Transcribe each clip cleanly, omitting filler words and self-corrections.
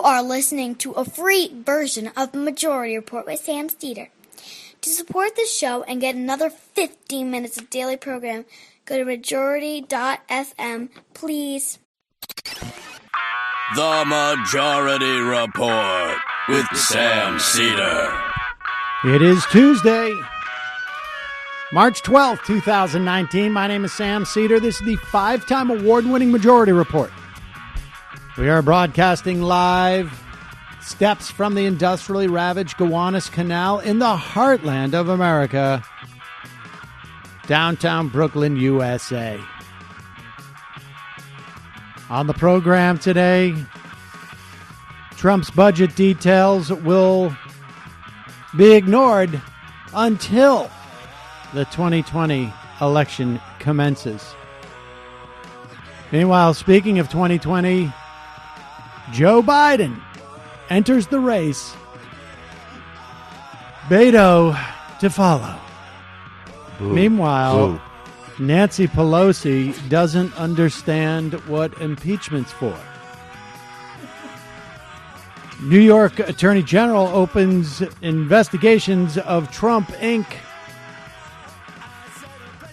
are listening to a free version of Majority Report with Sam Steeder. To support the show and get another 15 minutes of daily program, go to majority.fm, please. The Majority Report with Sam Steeder. It is Tuesday, March 12th, 2019. My name is Sam Steeder. This is the 5-time award-winning Majority Report. We are broadcasting live steps from the industrially ravaged Gowanus Canal in the heartland of America, downtown Brooklyn, USA. On the program today, Trump's budget details will be ignored until the 2020 election commences. Meanwhile, speaking of 2020, Joe Biden enters the race. Beto to follow. Boo. Meanwhile, Boo. Nancy Pelosi doesn't understand what impeachment's for. New York Attorney General opens investigations of Trump Inc.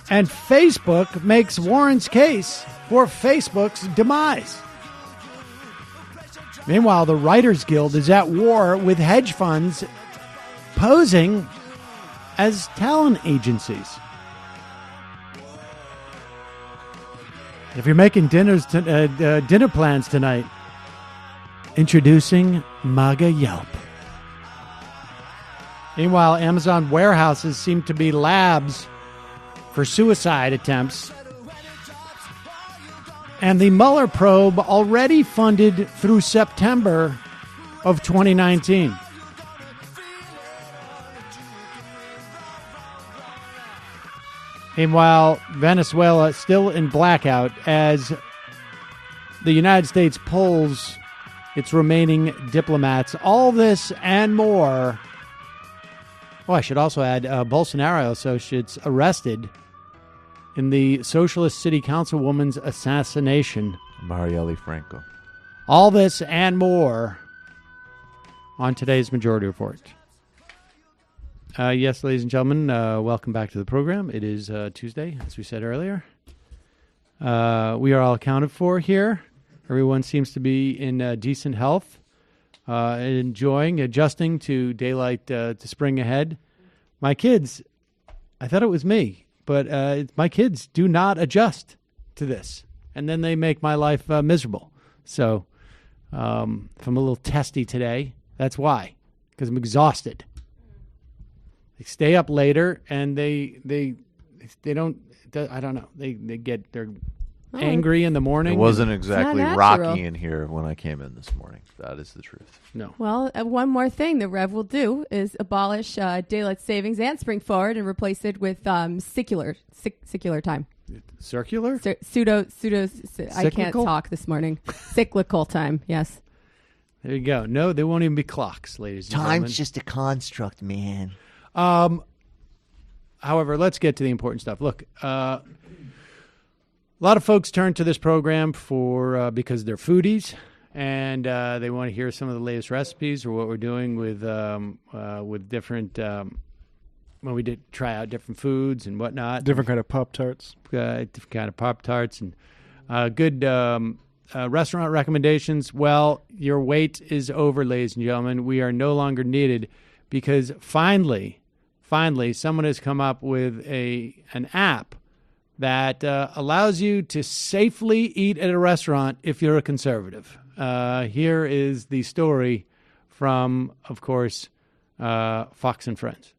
And Facebook makes Warren's case for Facebook's demise. Meanwhile, the Writers Guild is at war with hedge funds posing as talent agencies. If you're making dinner plans tonight, introducing MAGA Yelp. Meanwhile, Amazon warehouses seem to be labs for suicide attempts. And the Mueller probe already funded through September of 2019. Meanwhile, Venezuela still in blackout as the United States pulls its remaining diplomats. All this and more. Oh, I should also add Bolsonaro associates arrested in the Socialist City Councilwoman's assassination. Marielle Franco. All this and more on today's Majority Report. Yes, ladies and gentlemen, welcome back to the program. It is Tuesday, as we said earlier. We are all accounted for here. Everyone seems to be in decent health, adjusting to daylight to spring ahead. My kids, I thought it was me. But my kids do not adjust to this. And then they make my life miserable. So if I'm a little testy today, that's why. Because I'm exhausted. They stay up later and they don't, I don't know. They're angry in the morning. It wasn't exactly not rocky in here when I came in this morning. That is the truth. No. Well, one more thing the Rev will do is abolish daylight savings and spring forward and replace it with secular time. Circular? Pseudo. I can't talk this morning. Cyclical time. Yes. There you go. No, they won't even be clocks, ladies and gentlemen. Time's just a construct, man. However, let's get to the important stuff. Look, a lot of folks turn to this program for because they're foodies and they want to hear some of the latest recipes or what we're doing with different when we did try out different foods and whatnot. Different kind of Pop-Tarts. Different kind of Pop-Tarts and good restaurant recommendations. Well, your wait is over, ladies and gentlemen. We are no longer needed because finally, someone has come up with an app that allows you to safely eat at a restaurant if you're a conservative. Here is the story from, of course, Fox and Friends.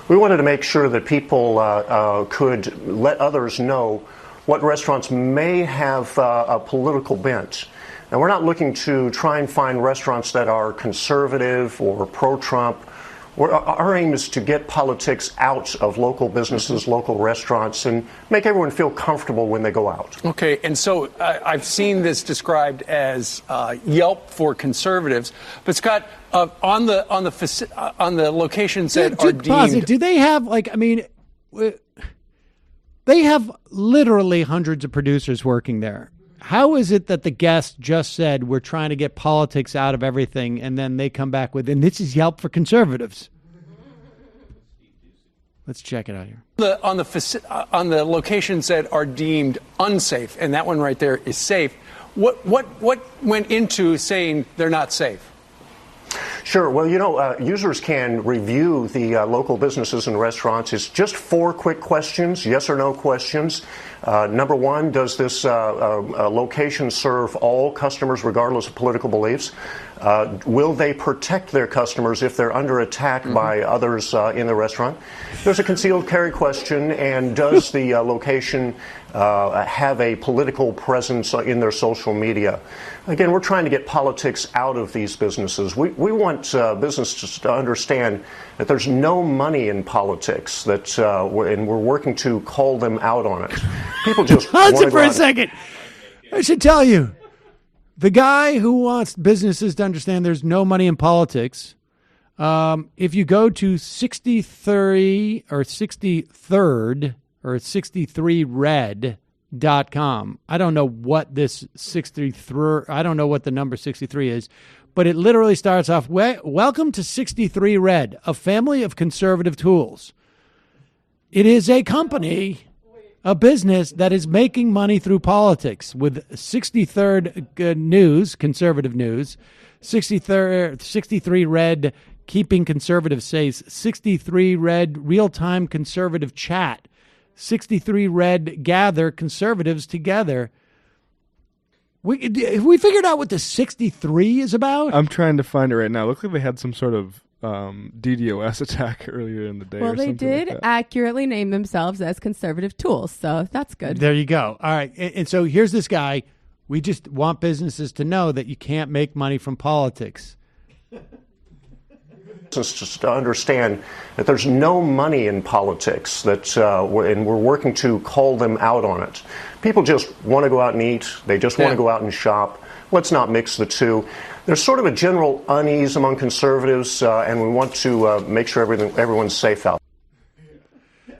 We wanted to make sure that people could let others know what restaurants may have a political bent. Now, we're not looking to try and find restaurants that are conservative or pro-Trump. Our aim is to get politics out of local businesses, local restaurants, and make everyone feel comfortable when they go out. Okay, and so I've seen this described as Yelp for conservatives, but Scott, on the locations that are deemed, do they have they have literally hundreds of producers working there. How is it that the guest just said we're trying to get politics out of everything, and then they come back with, and this is Yelp for Conservatives? Let's check it out here. On the locations that are deemed unsafe, and that one right there is safe. What went into saying they're not safe? Sure. Well, users can review the local businesses and restaurants. It's just 4 quick questions, yes or no questions. Number 1, does this location serve all customers regardless of political beliefs? Will they protect their customers if they're under attack by others in the restaurant? There's a concealed carry question, and does the location have a political presence in their social media? Again, we're trying to get politics out of these businesses. We want businesses to understand that there's no money in politics, and we're working to call them out on it. People just Pause it for a second. I should tell you, the guy who wants businesses to understand there's no money in politics, if you go to 63 or 63rd or 63red.com, I don't know what this 63, I don't know what the number 63 is, but it literally starts off, welcome to 63 Red, a family of conservative tools. It is a company, a business that is making money through politics with 63rd News, conservative news, 63 Red, keeping conservatives safe, 63 Red, real-time conservative chat, 63 Red, gather conservatives together. Have we figured out what the 63 is about? I'm trying to find it right now. Looks like they had some sort of DDoS attack earlier in the day. Well, or they something did like that. accurately name themselves as conservative tools, so that's good. There you go. All right. And so here's this guy. We just want businesses to know that you can't make money from politics. Just to understand that there's no money in politics, and we're working to call them out on it. People just want to go out and eat. They just want to go out and shop. Let's not mix the two. There's sort of a general unease among conservatives, and we want to make sure everyone's safe out.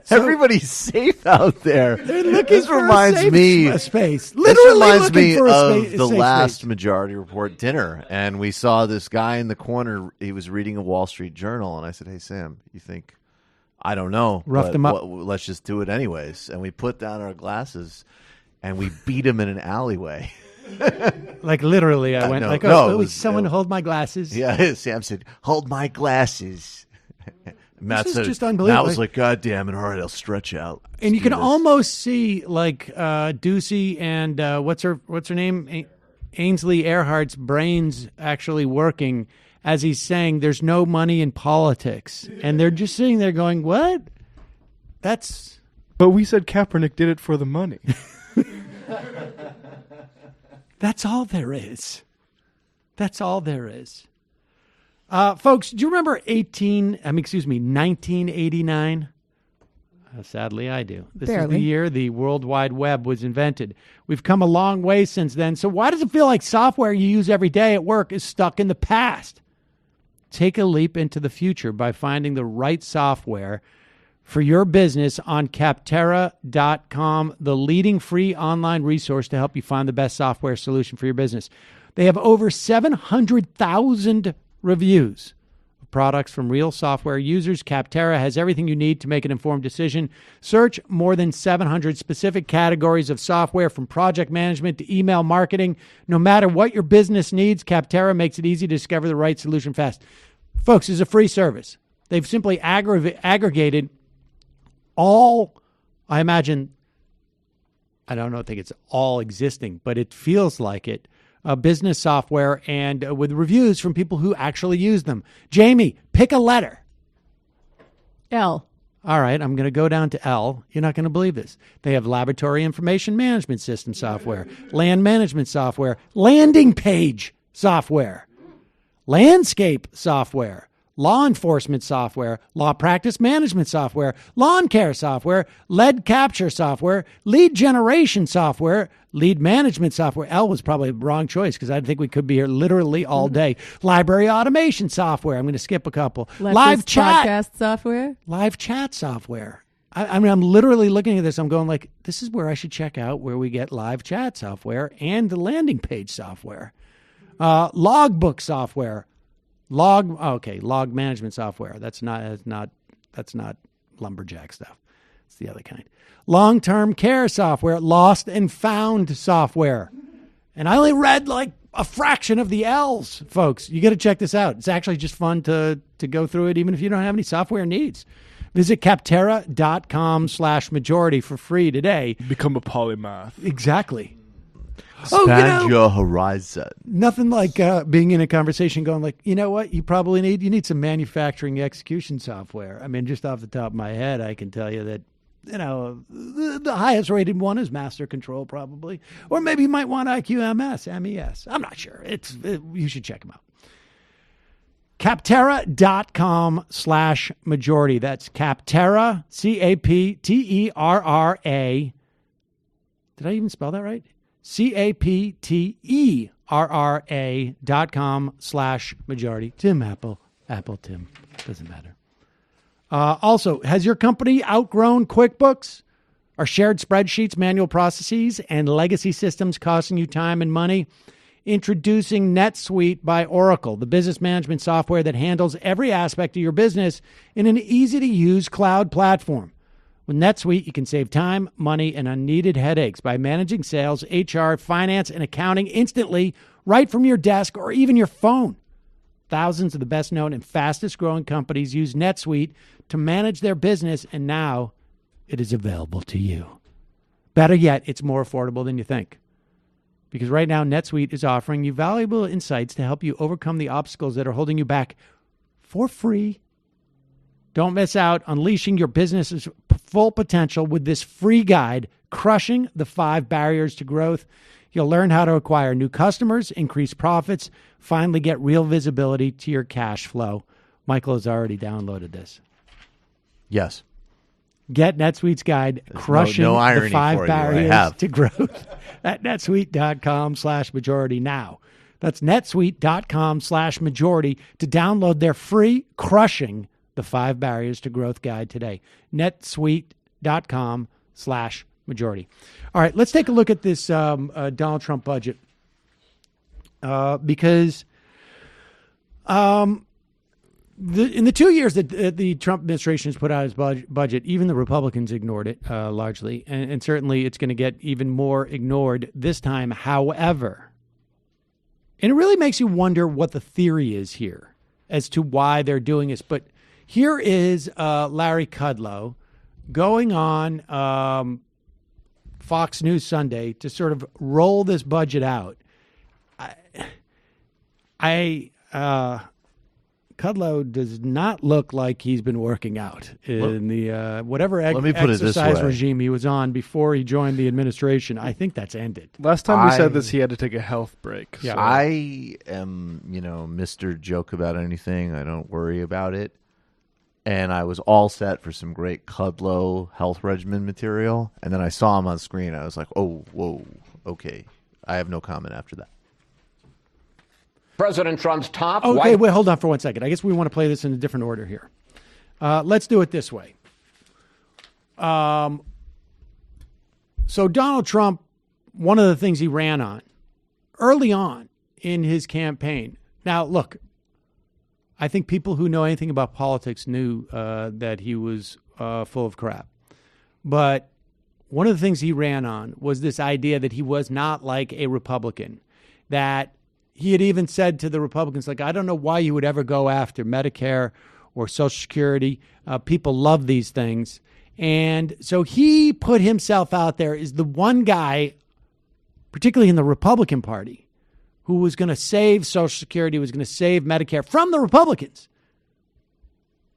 Everybody's safe out there. This reminds me a space. This Literally reminds looking me for of the safe last space. Majority Report dinner, and we saw this guy in the corner. He was reading a Wall Street Journal, and I said, "Hey, Sam, you think?" I don't know. Roughed him up. Let's just do it anyways. And we put down our glasses, and we beat him in an alleyway. Like literally, I went no, like, no, "Oh, it was- someone hold my glasses." Yeah, Sam said, "Hold my glasses." Matt This is said, just unbelievable. Matt was like, "God damn it! All right, I'll stretch out." And you Let's do can this." almost see like Ducey and what's her name, Ainsley Earhart's brains actually working as he's saying, "There's no money in politics," and they're just sitting there going, "What?" But we said Kaepernick did it for the money. That's all there is. That's all there is. Folks, do you remember 1989? Sadly, I do. This is the Barely. year the World Wide Web was invented. We've come a long way since then. So why does it feel like software you use every day at work is stuck in the past? Take a leap into the future by finding the right software for your business on Capterra.com, the leading free online resource to help you find the best software solution for your business. They have over 700,000 reviews of products from real software users. Capterra has everything you need to make an informed decision. Search more than 700 specific categories of software, from project management to email marketing. No matter what your business needs, Capterra makes it easy to discover the right solution fast. Folks, it's a free service. They've simply aggregated all, I imagine, I don't think it's all existing, but it feels like it, business software, and with reviews from people who actually use them. Jamie, pick a letter. L. All right, I'm going to go down to L. You're not going to believe this. They have laboratory information management system software, land management software, landing page software, landscape software, law enforcement software, law practice management software, lawn care software, lead capture software, lead generation software, lead management software. L was probably the wrong choice because I think we could be here literally all day. Library automation software. I'm going to skip a couple. Live chat. Podcast software. Live chat software. I mean, I'm literally looking at this. I'm going like, this is where I should check out where we get live chat software and the landing page software, logbook software, log management software. That's not lumberjack stuff. It's the other kind. Long-term care software, lost and found software. And I only read like a fraction of the L's, folks. You got to check this out. It's actually just fun to go through it, even if you don't have any software needs. Visit Capterra.com/majority for free today. Become a polymath. Exactly. Expand your horizon. Nothing like being in a conversation going like, you know what, you probably need some manufacturing execution software. I mean, just off the top of my head, I can tell you that, the highest rated one is Master Control probably. Or maybe you might want IQMS, MES. I'm not sure. You should check them out. Capterra.com/majority. That's Capterra, Capterra. Did I even spell that right? Capterra.com/majority. Tim Apple Tim. Doesn't matter. Also, has your company outgrown QuickBooks? Are shared spreadsheets, manual processes, and legacy systems costing you time and money? Introducing NetSuite by Oracle, the business management software that handles every aspect of your business in an easy-to-use cloud platform. With NetSuite, you can save time, money, and unneeded headaches by managing sales, HR, finance, and accounting instantly right from your desk or even your phone. Thousands of the best-known and fastest-growing companies use NetSuite to manage their business, and now it is available to you. Better yet, it's more affordable than you think. Because right now, NetSuite is offering you valuable insights to help you overcome the obstacles that are holding you back for free. Don't miss out on unleashing your business's full potential with this free guide, Crushing the 5 Barriers to Growth. You'll learn how to acquire new customers, increase profits, finally get real visibility to your cash flow. Michael has already downloaded this. Yes. Get NetSuite's guide, Crushing the 5 Barriers to Growth at netsuite.com/majority now. That's netsuite.com/majority to download their free Crushing the 5 Barriers to Growth guide today. netsuite.com/majority. All right, let's take a look at this Donald Trump budget because in the 2 years that the Trump administration has put out his budget, even the Republicans ignored it largely, and certainly it's going to get even more ignored this time. However, and it really makes you wonder what the theory is here as to why they're doing this. But here is Larry Kudlow going on Fox News Sunday to sort of roll this budget out. Kudlow does not look like he's been working out in the whatever exercise regime he was on before he joined the administration. I think that's ended. Last time we said this, he had to take a health break. Yeah. So. I am, Mr. Joke about anything. I don't worry about it. And I was all set for some great Kudlow health regimen material. And then I saw him on screen. I was like, oh, whoa, okay. I have no comment after that. President Trump's top. Okay, wait, hold on for 1 second. I guess we want to play this in a different order here. Let's do it this way. So Donald Trump, one of the things he ran on early on in his campaign. Now, look, I think people who know anything about politics knew that he was full of crap. But one of the things he ran on was this idea that he was not like a Republican, that he had even said to the Republicans, like, I don't know why you would ever go after Medicare or Social Security. People love these things. And so he put himself out there as the one guy, particularly in the Republican Party, who was going to save Social Security, was going to save Medicare from the Republicans.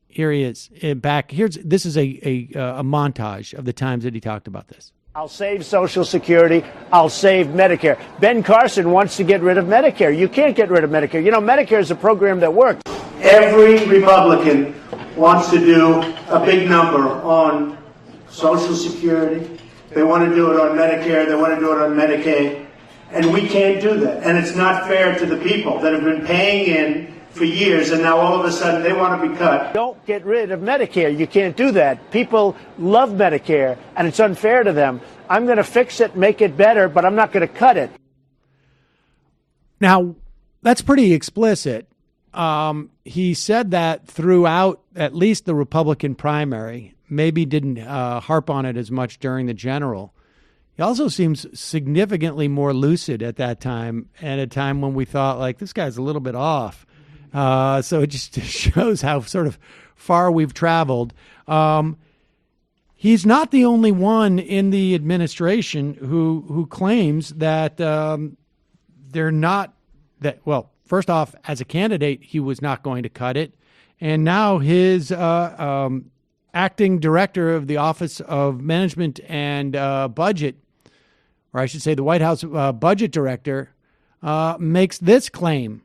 Here he is back. This is a montage of the times that he talked about this. I'll save Social Security. I'll save Medicare. Ben Carson wants to get rid of Medicare. You can't get rid of Medicare. Medicare is a program that works. Every Republican wants to do a big number on Social Security. They want to do it on Medicare. They want to do it on Medicaid. And we can't do that. And it's not fair to the people that have been paying in for years, and now all of a sudden they want to be cut. Don't get rid of Medicare. You can't do that. People love Medicare, and it's unfair to them. I'm going to fix it, make it better, but I'm not going to cut it. Now, that's pretty explicit. He said that throughout at least the Republican primary, maybe didn't harp on it as much during the general. He also seems significantly more lucid at that time, at a time when we thought, like, this guy's a little bit off. So it just shows how sort of far we've traveled. He's not the only one in the administration who claims that they're not that. Well, first off, as a candidate, he was not going to cut it, and now his acting director of the Office of Management and Budget, or I should say, the White House budget director, makes this claim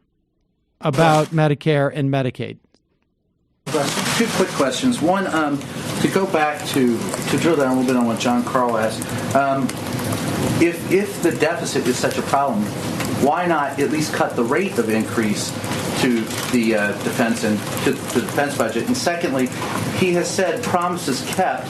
about Medicare and Medicaid. Two quick questions. One, to go back to drill down a little bit on what John Carl asked. If the deficit is such a problem, why not at least cut the rate of increase to the defense and to the defense budget? And secondly, he has said promises kept,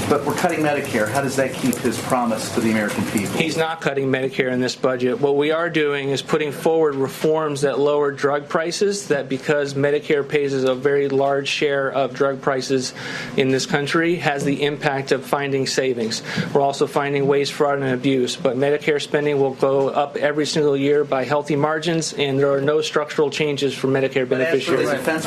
but we're cutting Medicare. How does that keep his promise to the American people? He's not cutting Medicare in this budget. What we are doing is putting forward reforms that lower drug prices, that because Medicare pays a very large share of drug prices in this country, has the impact of finding savings. We're also finding waste, fraud, and abuse. But Medicare spending will go up every single year by healthy margins, and there are no structural changes for Medicare beneficiaries. But as for the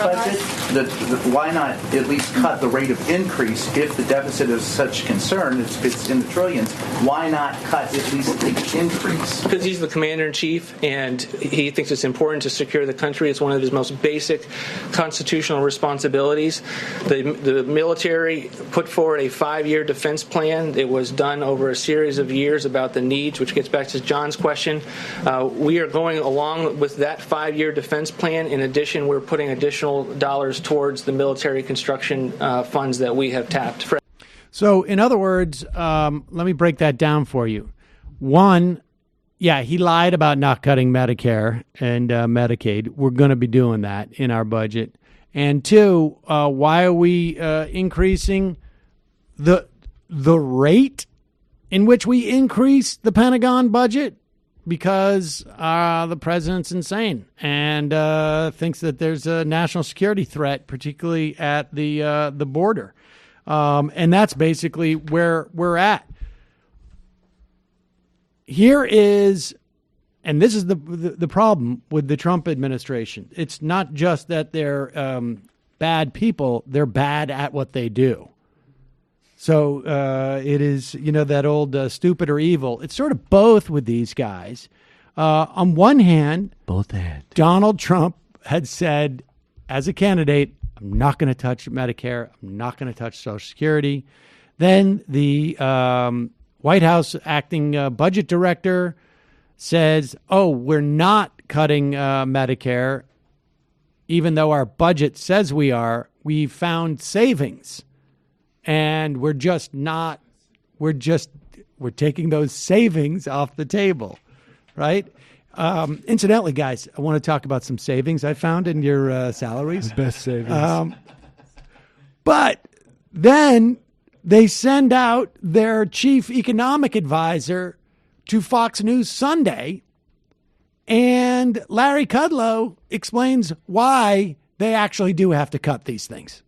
defense budget, why not at least cut the rate of increase if the deficit is such concern, it's in the trillions, why not cut at least the increase? Because he's the commander-in-chief, and he thinks it's important to secure the country. It's one of his most basic constitutional responsibilities. The military put forward a 5-year defense plan. It was done over a series of years about the needs, which gets back to John's question. We are going along with that 5-year defense plan. In addition, we're putting additional dollars towards the military construction funds that we have tapped. So, in other words, let me break that down for you. One, yeah, he lied about not cutting Medicare and Medicaid. We're going to be doing that in our budget. And two, why are we increasing the rate in which we increase the Pentagon budget? Because the president's insane and thinks that there's a national security threat, particularly at the border. And that's basically where we're at. Here is, and this is the problem with the Trump administration. It's not just that they're bad people, they're bad at what they do. So it is, that old stupid or evil. It's sort of both with these guys. On one hand, both ends. Donald Trump had said, as a candidate, I'm not going to touch Medicare. I'm not going to touch Social Security. Then the White House acting budget director says, we're not cutting Medicare, even though our budget says we are. We found savings. And we're taking those savings off the table, right? Incidentally, guys, I want to talk about some savings I found in your salaries. The best savings. But then they send out their chief economic advisor to Fox News Sunday, and Larry Kudlow explains why they actually do have to cut these things.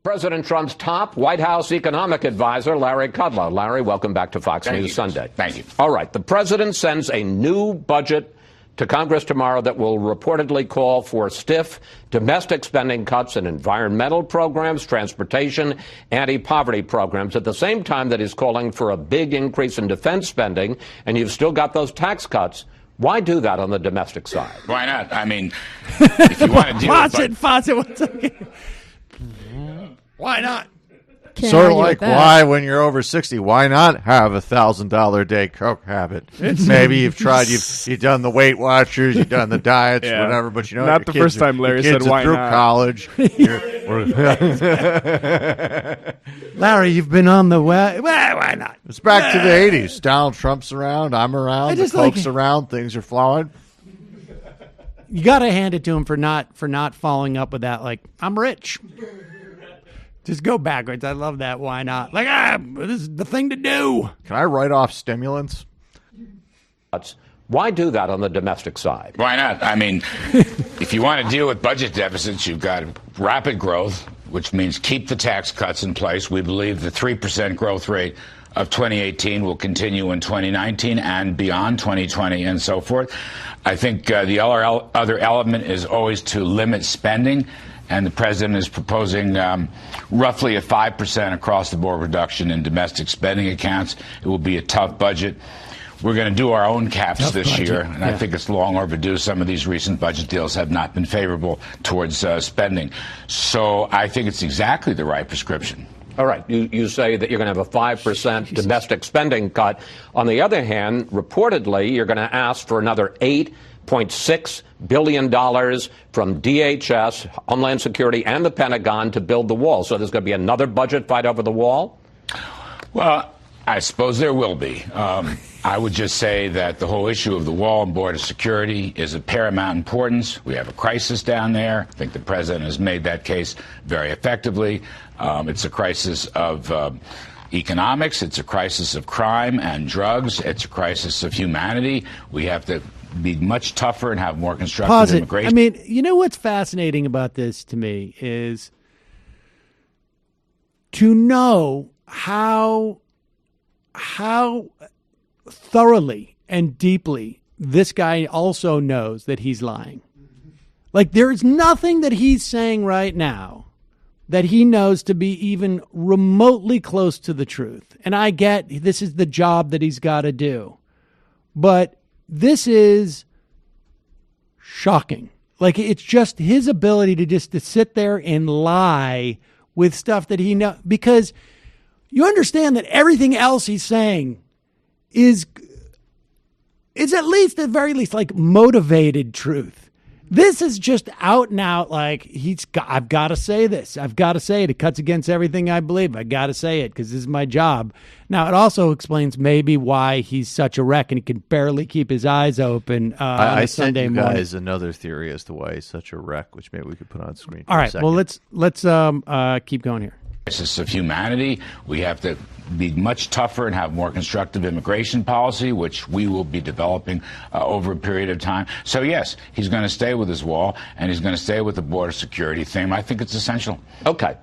President Trump's top White House economic advisor, Larry Kudlow. Larry, welcome back to Fox News Sunday. Thank you. All right. The president sends a new budget to Congress tomorrow that will reportedly call for stiff domestic spending cuts in environmental programs, transportation, anti-poverty programs, at the same time that he's calling for a big increase in defense spending, and you've still got those tax cuts. Why do that on the domestic side? Why not? I mean, if you want to do it. Faucet, one second. Why not? Sort of like why, when you're over 60, why not have a $1,000 a day Coke habit? Maybe you've tried, you've done the Weight Watchers, you've done the diets, whatever, but you know, not the first time Larry said why through not. College. Larry, you've been on the way. Well, why not? It's back to the 80s. Donald Trump's around, I'm around, the Coke's around, things are flowing. you got to hand it to him for not following up with that. Like, I'm rich. Just go backwards. I love that. Why not? Like, this is the thing to do. Can I write off stimulants? Why do that on the domestic side? Why not? I mean, if you want to deal with budget deficits, you've got rapid growth, which means keep the tax cuts in place. We believe the 3% growth rate of 2018 will continue in 2019 and beyond 2020 and so forth. I think the other element is always to limit spending. And the president is proposing roughly a 5% across-the-board reduction in domestic spending accounts. It will be a tough budget. We're going to do our own caps this year, and I think it's long overdue. Some of these recent budget deals have not been favorable towards spending. So I think it's exactly the right prescription. All right. You say that you're going to have a 5% domestic spending cut. On the other hand, reportedly, you're going to ask for another $8.6 billion from DHS, Homeland Security, and the Pentagon to build the wall. So there's going to be another budget fight over the wall? Well, I suppose there will be. I would just say that the whole issue of the wall and border security is of paramount importance. We have a crisis down there. I think the president has made that case very effectively. It's a crisis of economics. It's a crisis of crime and drugs. It's a crisis of humanity. We have to be much tougher and have more constructive immigration. I mean, you know what's fascinating about this to me is to know how thoroughly and deeply this guy also knows that he's lying. Like, there's nothing that he's saying right now that he knows to be even remotely close to the truth. And I get this is the job that he's got to do. But this is shocking. Like, it's just his ability to sit there and lie with stuff that he knows. Because you understand that everything else he's saying is at least, at the very least, like motivated truth. This is just out and out like I've got to say this. I've got to say it. It cuts against everything I believe. I got to say it because this is my job. Now, it also explains maybe why he's such a wreck and he can barely keep his eyes open on a Sunday morning. I guys another theory as to why he's such a wreck, which maybe we could put on screen. All right. Well, let's keep going here. Crisis of humanity. We have to be much tougher and have more constructive immigration policy, which we will be developing over a period of time. So, yes, he's going to stay with his wall, and he's going to stay with the border security theme. I think it's essential. Okay.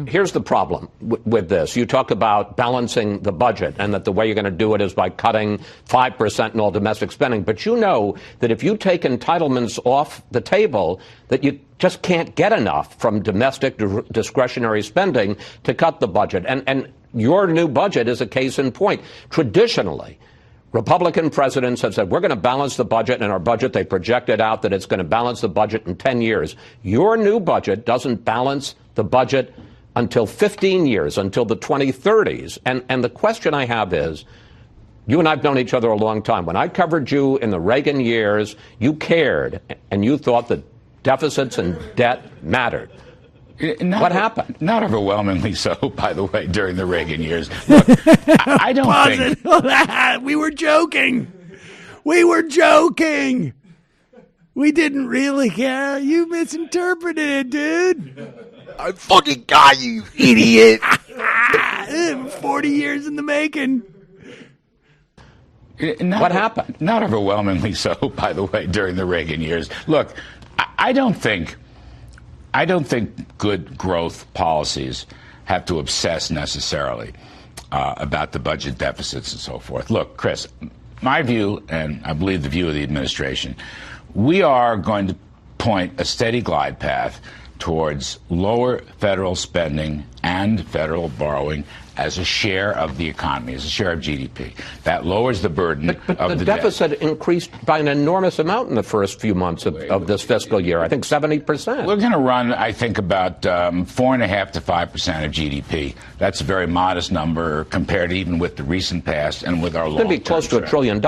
Here's the problem with this. You talk about balancing the budget and that the way you're going to do it is by cutting 5% in all domestic spending. But you know that if you take entitlements off the table, that you just can't get enough from domestic discretionary spending to cut the budget. And your new budget is a case in point. Traditionally, Republican presidents have said, we're going to balance the budget, and our budget, they projected out that it's going to balance the budget in 10 years. Your new budget doesn't balance the budget until 15 years, until the 2030s. And the question I have is, you and I have known each other a long time. When I covered you in the Reagan years, you cared, and you thought that deficits and debt mattered. What happened? Not overwhelmingly so, by the way, during the Reagan years. Look, I don't think... We were joking. We were joking. We didn't really care. You misinterpreted it, dude. I fucking got you, idiot. 40 years in the making. What happened? Not overwhelmingly so, by the way, during the Reagan years. Look, I don't think good growth policies have to obsess necessarily about the budget deficits and so forth. Look, Chris, my view, and I believe the view of the administration, we are going to point a steady glide path towards lower federal spending and federal borrowing as a share of the economy, as a share of GDP. That lowers the burden but of the the deficit increased by an enormous amount in the first few months of this fiscal year. I think 70%. We're going to run, I think, about 4.5% to 5% of GDP. That's a very modest number compared even with the recent past and with our long-term It's going to be close to $1 trillion.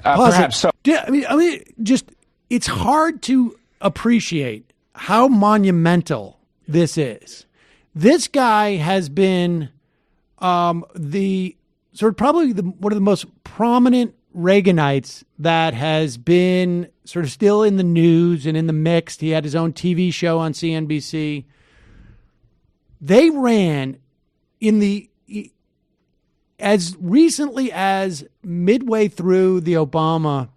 Perhaps so. I mean, just it's hard to appreciate how monumental this is. This guy has been the sort of probably one of the most prominent Reaganites that has been sort of still in the news and in the mix. He had his own TV show on CNBC. They ran as recently as midway through the Obama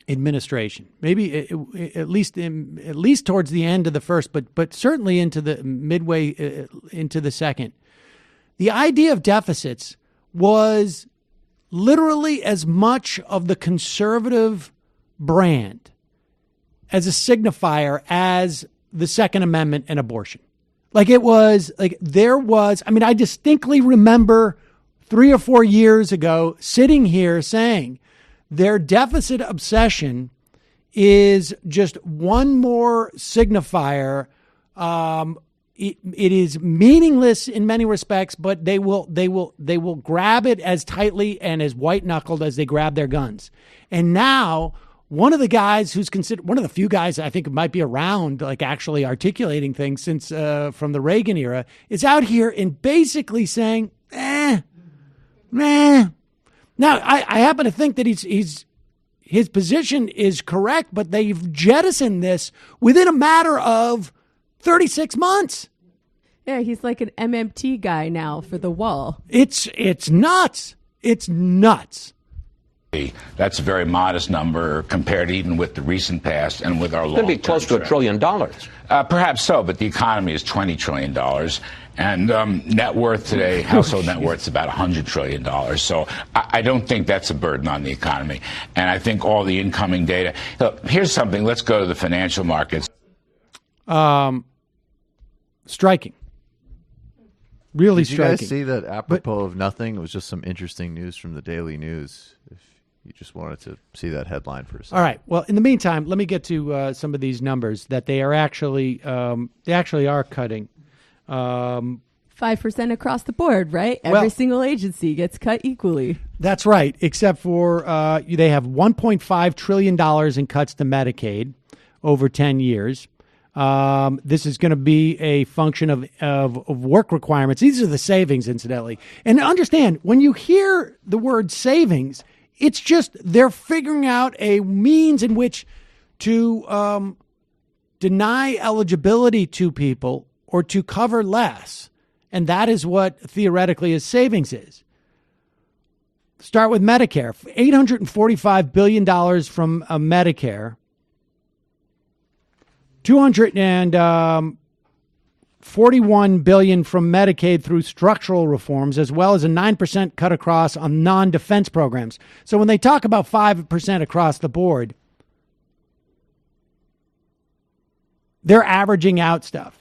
administration, maybe at least towards the end of the first, but certainly into the midway into the second. The idea of deficits was literally as much of the conservative brand as a signifier as the Second Amendment and abortion. I distinctly remember 3 or 4 years ago sitting here saying their deficit obsession is just one more signifier. It is meaningless in many respects, but they will grab it as tightly and as white knuckled as they grab their guns. And now one of the guys who's considered one of the few guys I think might be around, actually articulating things since from the Reagan era, is out here and basically saying, Now, I happen to think that his position is correct, but they've jettisoned this within a matter of 36 months. Yeah, he's like an MMT guy now for the wall. It's nuts. It's nuts. That's a very modest number compared even with the recent past and with our long-term It's going to be close to $1 trillion. Perhaps so, but the economy is $20 trillion. And net worth today, household net worth is about $100 trillion. So I don't think that's a burden on the economy. And I think all the incoming data. Look, here's something. Let's go to the financial markets. Striking. Really striking. Did you guys see that apropos of nothing? It was just some interesting news from the Daily News. If you just wanted to see that headline for a second. All right. Well, in the meantime, let me get to some of these numbers that they are actually are cutting. 5% across the board, right? Every single agency gets cut equally. That's right, except for they have $1.5 trillion in cuts to Medicaid over 10 years. This is going to be a function of work requirements. These are the savings, incidentally. And understand, when you hear the word savings, it's just they're figuring out a means in which to deny eligibility to people or to cover less. And that is what theoretically a savings is. Start with Medicare. $845 billion from Medicare. $241 billion from Medicaid through structural reforms, as well as a 9% cut across on non-defense programs. So when they talk about 5% across the board, they're averaging out stuff.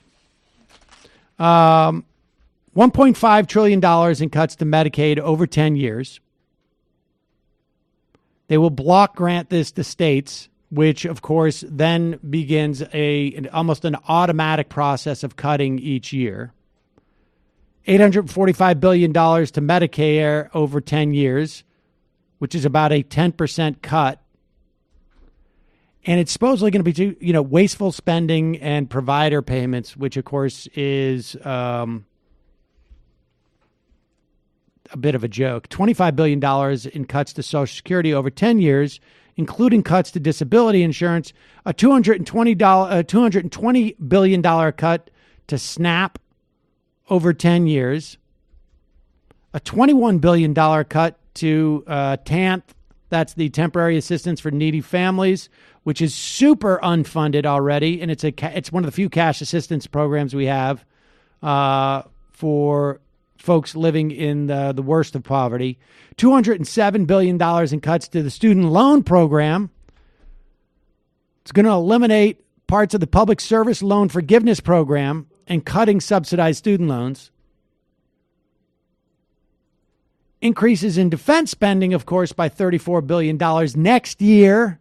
$1.5 trillion in cuts to Medicaid over 10 years. They will block grant this to states, which, of course, then begins almost an automatic process of cutting each year. $845 billion to Medicare over 10 years, which is about a 10% cut. And it's supposedly going to be, wasteful spending and provider payments, which, of course, is a bit of a joke. $25 billion in cuts to Social Security over 10 years, including cuts to disability insurance, a $220 billion cut to SNAP over 10 years, a $21 billion cut to TANF, that's the Temporary Assistance for Needy Families, which is super unfunded already, and it's one of the few cash assistance programs we have for folks living in the worst of poverty. $207 billion in cuts to the student loan program. It's going to eliminate parts of the public service loan forgiveness program and cutting subsidized student loans. Increases in defense spending, of course, by $34 billion next year.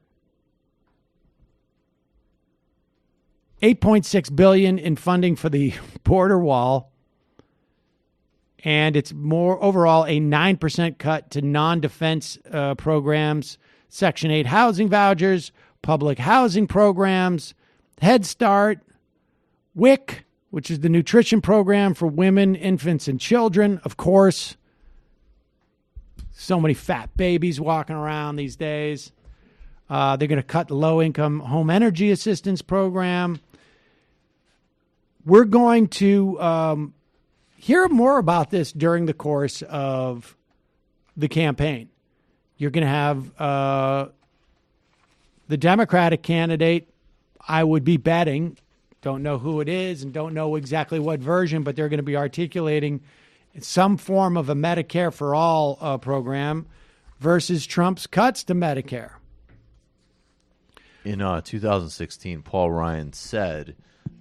$8.6 billion in funding for the border wall. And it's more overall a 9% cut to non-defense programs, Section 8 housing vouchers, public housing programs, Head Start, WIC, which is the nutrition program for women, infants, and children. Of course, so many fat babies walking around these days. They're going to cut the low-income home energy assistance program. We're going to hear more about this during the course of the campaign. You're going to have the Democratic candidate, I would be betting, don't know who it is and don't know exactly what version, but they're going to be articulating some form of a Medicare for all program versus Trump's cuts to Medicare. In 2016, Paul Ryan said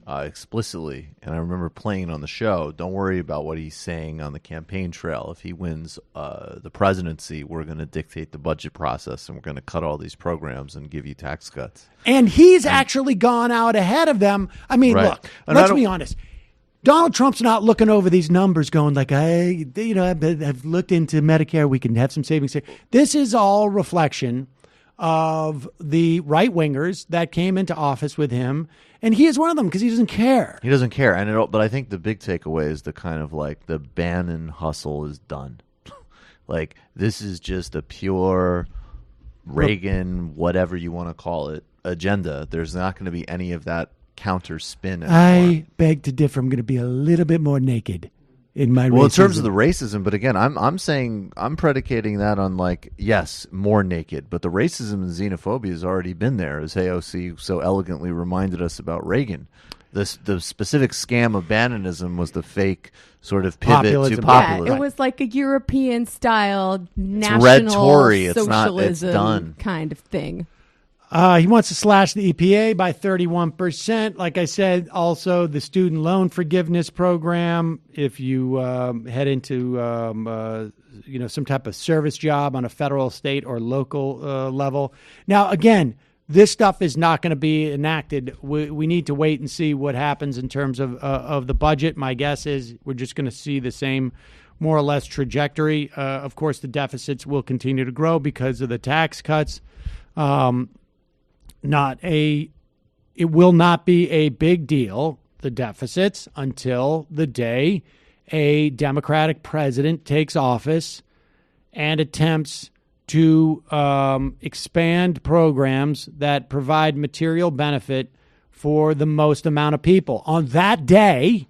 explicitly, and I remember playing it on the show, don't worry about what he's saying on the campaign trail. If he wins the presidency, we're going to dictate the budget process, and we're going to cut all these programs and give you tax cuts. And he's actually gone out ahead of them. I mean, Right. look, And let's be honest. Donald Trump's not looking over these numbers going like, I've looked into Medicare. We can have some savings here. This is all reflection of the right-wingers that came into office with him. And he is one of them because he doesn't care. He doesn't care. But I think the big takeaway is the kind of like the Bannon hustle is done. Like, this is just a pure Reagan, whatever you want to call it, agenda. There's not going to be any of that counter spin anymore. I beg to differ. I'm going to be a little bit more naked in my Well, racism. in terms of the racism, but again, I'm saying I'm predicating that on like, yes, more naked, but the racism and xenophobia has already been there, as AOC so elegantly reminded us about Reagan. The specific scam of Bannonism was the fake sort of pivot to populism. Yeah, it was like a European-style national red Tory. It's socialism done. kind of thing. He wants to slash the EPA by 31%. Like I said, also the student loan forgiveness program. If you head into some type of service job on a federal, state, or local level. Now, again, this stuff is not going to be enacted. We need to wait and see what happens in terms of the budget. My guess is we're just going to see the same more or less trajectory. Of course, the deficits will continue to grow because of the tax cuts. It will not be a big deal, the deficits, until the day a Democratic president takes office and attempts to expand programs that provide material benefit for the most amount of people. On that day,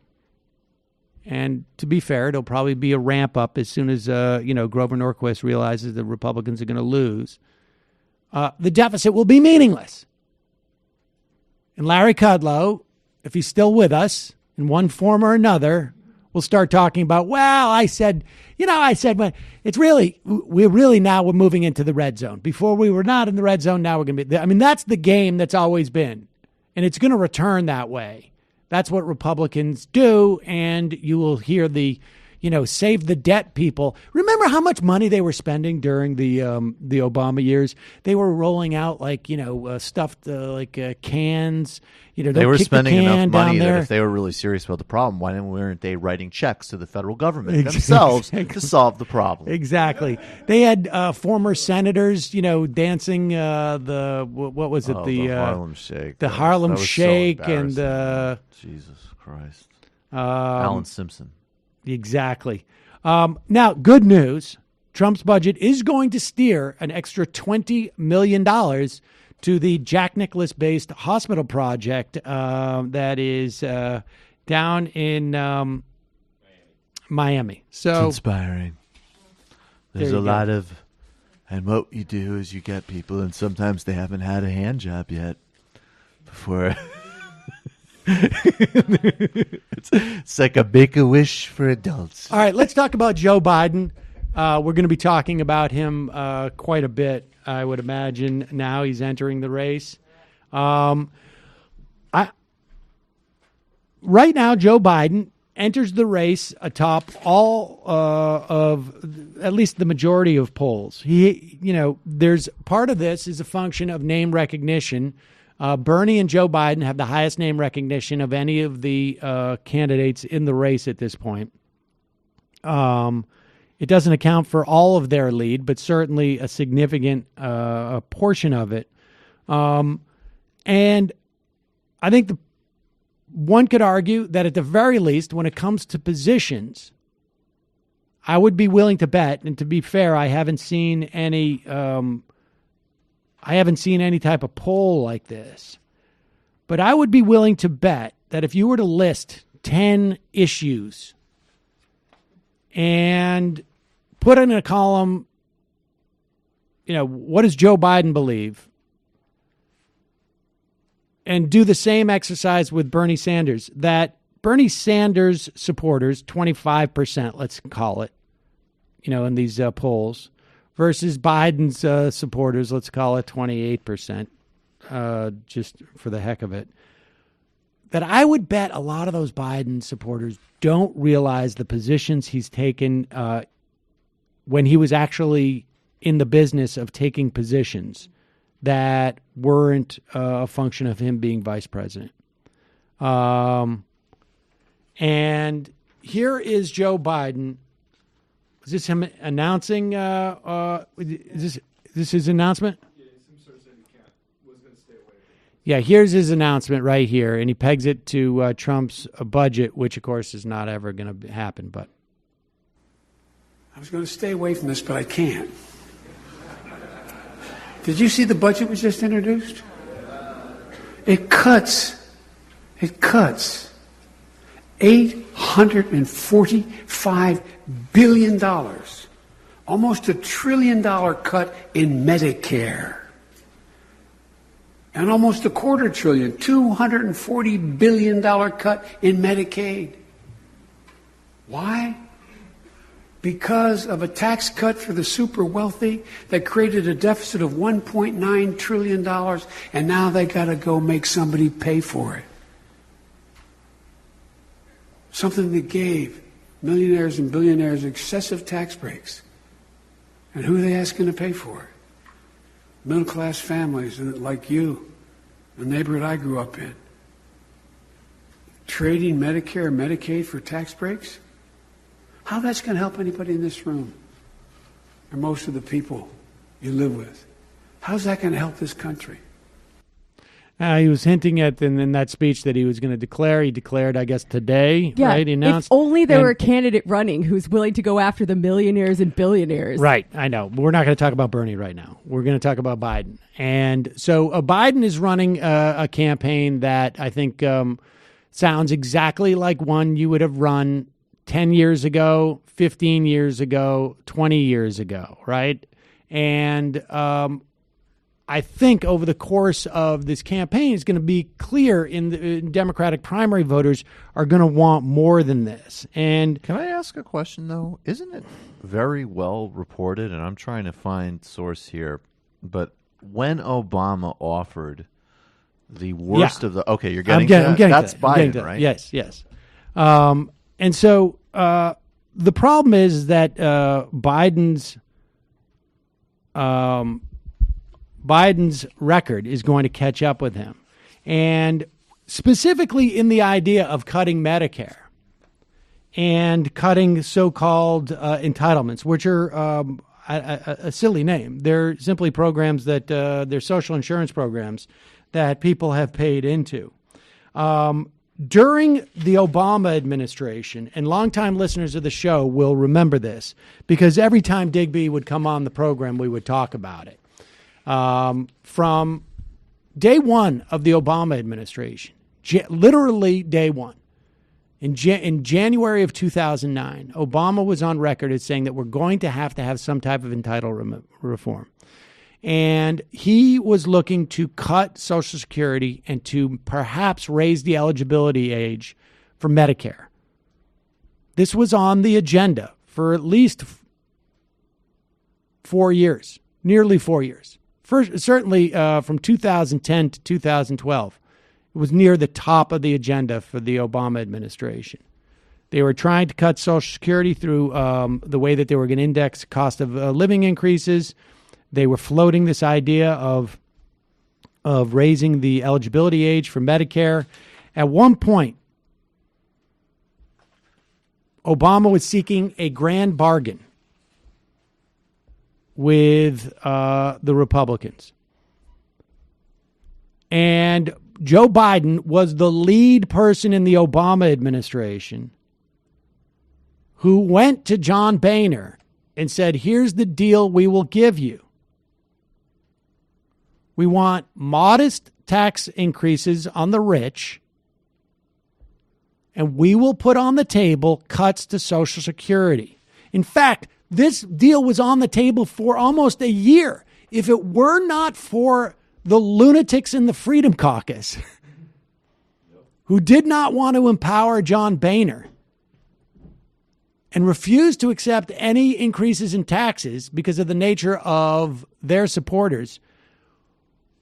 and to be fair, it'll probably be a ramp up as soon as Grover Norquist realizes the Republicans are going to lose. The deficit will be meaningless. And Larry Kudlow, if he's still with us in one form or another, will start talking about, we're moving into the red zone. Before we were not in the red zone, now we're going to be. I mean, that's the game that's always been. And it's going to return that way. That's what Republicans do. And you will hear the save the debt people. Remember how much money they were spending during the Obama years? They were rolling out stuffed cans. They were spending enough money that if they were really serious about the problem, why weren't they writing checks to the federal government themselves to solve the problem? Exactly. They had former senators, dancing the Harlem Shake. The Harlem Shake so and Jesus Christ. Alan Simpson. Exactly. Now, good news. Trump's budget is going to steer an extra $20 million to the Jack Nicklaus-based hospital project that is down in Miami. So it's inspiring. There's a lot of, and what you do is you get people, and sometimes they haven't had a hand job yet before. It's like a Make-A-Wish for adults. All right, let's talk about Joe Biden. We're going to be talking about him quite a bit, I would imagine. Now he's entering the race. Right now, Joe Biden enters the race atop all of at least the majority of polls. There's part of this is a function of name recognition. Bernie and Joe Biden have the highest name recognition of any of the candidates in the race at this point. It doesn't account for all of their lead, but certainly a significant portion of it. And I think one could argue that at the very least, when it comes to positions, I would be willing to bet, and to be fair, I haven't seen any I haven't seen any type of poll like this. But I would be willing to bet that if you were to list 10 issues and put in a column, what does Joe Biden believe? And do the same exercise with Bernie Sanders, that Bernie Sanders supporters, 25%, let's call it, in these polls, versus Biden's supporters, let's call it 28%, just for the heck of it, that I would bet a lot of those Biden supporters don't realize the positions he's taken when he was actually in the business of taking positions that weren't a function of him being vice president. And here is Joe Biden. Is this him announcing? Is this his announcement? Yeah, here's his announcement right here, and he pegs it to Trump's budget, which, of course, is not ever going to happen. But I was going to stay away from this, but I can't. Did you see the budget was just introduced? It cuts $845 billion, almost $1 trillion cut in Medicare, and almost $250 billion, $240 billion cut in Medicaid. Why? Because of a tax cut for the super wealthy that created a deficit of $1.9 trillion, and now they got to go make somebody pay for it. Something that gave millionaires and billionaires excessive tax breaks. And who are they asking to pay for it? Middle-class families like you, the neighborhood I grew up in. Trading Medicare and Medicaid for tax breaks? How that's going to help anybody in this room? Or most of the people you live with? How's that going to help this country? He was hinting at in that speech that he was going to declare. He declared, I guess, today, right? He announced. If only there were a candidate running who's willing to go after the millionaires and billionaires. Right, I know. We're not going to talk about Bernie right now. We're going to talk about Biden. And so Biden is running a campaign that I think sounds exactly like one you would have run 10 years ago, 15 years ago, 20 years ago, right? And I think over the course of this campaign, it's going to be clear in the Democratic primary voters are going to want more than this. And can I ask a question, though? Isn't it very well reported, and I'm trying to find source here, but when Obama offered the worst of the... Okay, you're getting to that? That's Biden, right? Yes. And so the problem is that Biden's record is going to catch up with him. And specifically in the idea of cutting Medicare and cutting so-called entitlements, which are a silly name. They're simply programs that they're social insurance programs that people have paid into. During the Obama administration, and longtime listeners of the show will remember this, because every time Digby would come on the program, we would talk about it. From day one of the Obama administration, literally day one, in January of 2009, Obama was on record as saying that we're going to have some type of entitlement reform. And he was looking to cut Social Security and to perhaps raise the eligibility age for Medicare. This was on the agenda for at least 4 years, nearly 4 years. First, certainly from 2010 to 2012, it was near the top of the agenda for the Obama administration. They were trying to cut Social Security through the way that they were going to index cost of living increases. They were floating this idea of raising the eligibility age for Medicare. At one point, Obama was seeking a grand bargain with the Republicans. And Joe Biden was the lead person in the Obama administration who went to John Boehner and said, here's the deal we will give you. We want modest tax increases on the rich. And we will put on the table cuts to Social Security. In fact, this deal was on the table for almost a year. If it were not for the lunatics in the Freedom Caucus who did not want to empower John Boehner and refused to accept any increases in taxes because of the nature of their supporters,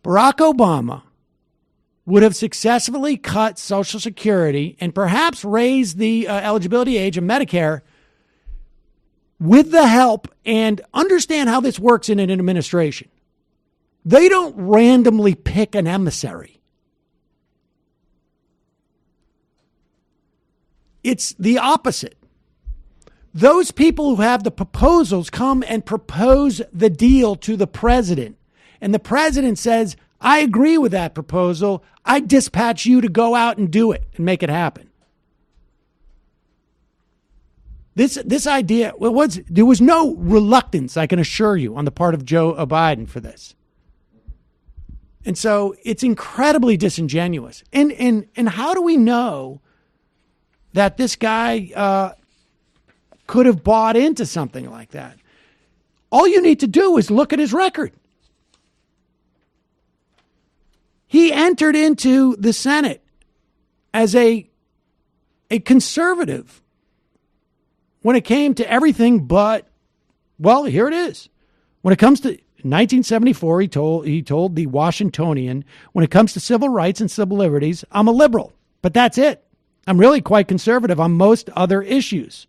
Barack Obama would have successfully cut Social Security and perhaps raised the eligibility age of Medicare with the help, and understand how this works in an administration. They don't randomly pick an emissary. It's the opposite. Those people who have the proposals come and propose the deal to the president. And the president says, I agree with that proposal. I dispatch you to go out and do it and make it happen. This idea, there was no reluctance, I can assure you, on the part of Joe Biden for this. And so it's incredibly disingenuous. And how do we know that this guy could have bought into something like that? All you need to do is look at his record. He entered into the Senate as a conservative when it came to everything but, well, here it is. When it comes to 1974, he told the Washingtonian, when it comes to civil rights and civil liberties, I'm a liberal, but that's it. I'm really quite conservative on most other issues.